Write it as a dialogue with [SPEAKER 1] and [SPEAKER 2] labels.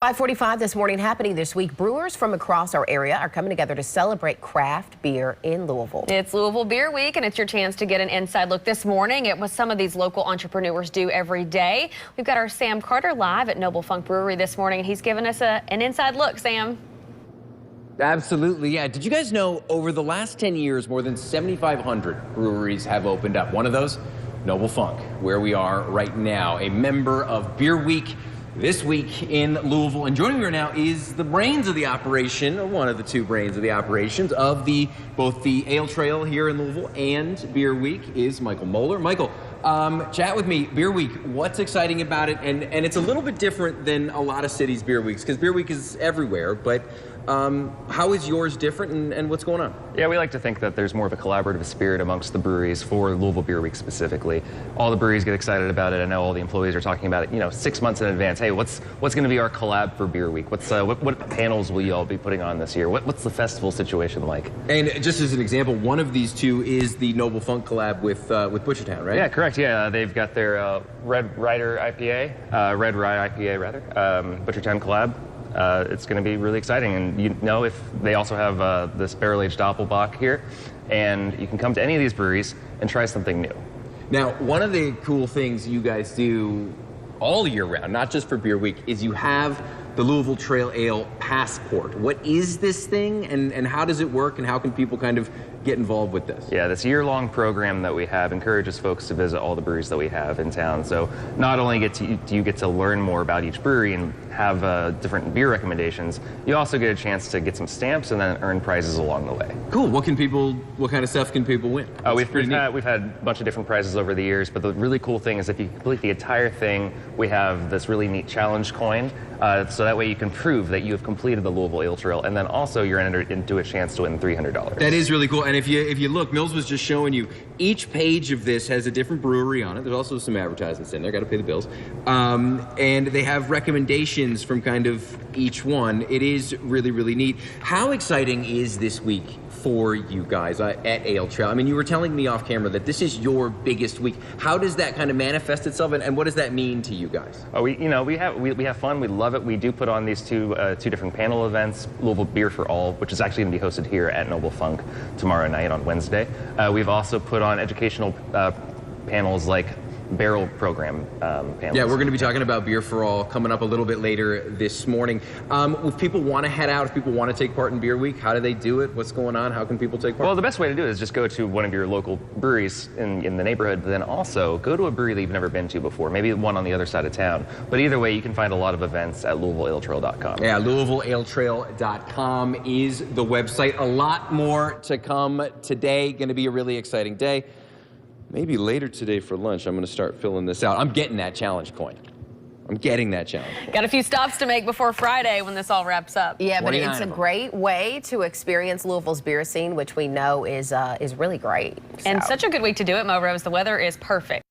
[SPEAKER 1] 5:45 this morning. Happening this week, brewers from across our area are coming together to celebrate craft beer in Louisville.
[SPEAKER 2] It's Louisville Beer Week, and it's your chance to get an inside look this morning at what some of these local entrepreneurs do every day. We've got our Sam Carter live at Noble Funk Brewery this morning, and he's given us an inside look. Sam.
[SPEAKER 3] Absolutely, yeah. Did you guys know over the last 10 years, more than 7,500 breweries have opened up? One of those, Noble Funk, where we are right now, a member of Beer Week this week in Louisville. And joining me right now is the brains of the operation, or one of the two brains of the operations of both the Ale Trail here in Louisville and Beer Week is Michael Moeller. Michael, chat with me. Beer Week, what's exciting about it? And it's a little bit different than a lot of cities' Beer Weeks, because Beer Week is everywhere, but how is yours different, and what's going on?
[SPEAKER 4] Yeah, we like to think that there's more of a collaborative spirit amongst the breweries for Louisville Beer Week specifically. All the breweries get excited about it. I know all the employees are talking about it, 6 months in advance. Hey, what's going to be our collab for Beer Week? What panels will you all be putting on this year? What's the festival situation like?
[SPEAKER 3] And just as an example, one of these two is the Noble Funk collab with Butchertown, right?
[SPEAKER 4] Yeah, correct. Yeah, they've got their Red Rye IPA rather, Butchertown collab. It's going to be really exciting, and if they also have this barrel-aged Doppelbock here, and you can come to any of these breweries and try something new.
[SPEAKER 3] Now, one of the cool things you guys do all year round, not just for Beer Week, is you have the Louisville Trail Ale Passport. What is this thing, and how does it work, and how can people kind of get involved with this?
[SPEAKER 4] Yeah, this year-long program that we have encourages folks to visit all the breweries that we have in town. So not only do you get to learn more about each brewery and have different beer recommendations, you also get a chance to get some stamps and then earn prizes along the way.
[SPEAKER 3] Cool. What kind of stuff can people win?
[SPEAKER 4] We've had a bunch of different prizes over the years, but the really cool thing is if you complete the entire thing, we have this really neat challenge coin. So that way you can prove that you have completed the Louisville Ale Trail, and then also you're entered into a chance to win $300.
[SPEAKER 3] That is really cool. And if you look, Mills was just showing you, each page of this has a different brewery on it. There's also some advertisements in there. Got to pay the bills. And they have recommendations from kind of each one. It is really, really neat. How exciting is this week for you guys at Ale Trail? I mean, you were telling me off camera that this is your biggest week. How does that kind of manifest itself, and what does that mean to you guys?
[SPEAKER 4] Oh, we have fun. We love it. We do put on these two different panel events. Louisville Beer for All, which is actually going to be hosted here at Noble Funk tomorrow night on Wednesday. We've also put on educational panels like barrel program panels.
[SPEAKER 3] Yeah, we're going to be talking about Beer for All coming up a little bit later this morning. If people want to head out, if people want to take part in Beer Week, how do they do it? What's going on? How can people take part?
[SPEAKER 4] Well, the best way to do it is just go to one of your local breweries in the neighborhood, but then also go to a brewery that you've never been to before, maybe one on the other side of town. But either way, you can find a lot of events at LouisvilleAleTrail.com.
[SPEAKER 3] Yeah, LouisvilleAleTrail.com is the website. A lot more to come today. Going to be a really exciting day. Maybe later today for lunch, I'm going to start filling this out. I'm getting that challenge coin. I'm getting that challenge coin.
[SPEAKER 2] Got a few stops to make before Friday when this all wraps up.
[SPEAKER 1] Yeah, but it's a great way to experience Louisville's beer scene, which we know is really great.
[SPEAKER 2] And such a good week to do it, Mo Rose. The weather is perfect.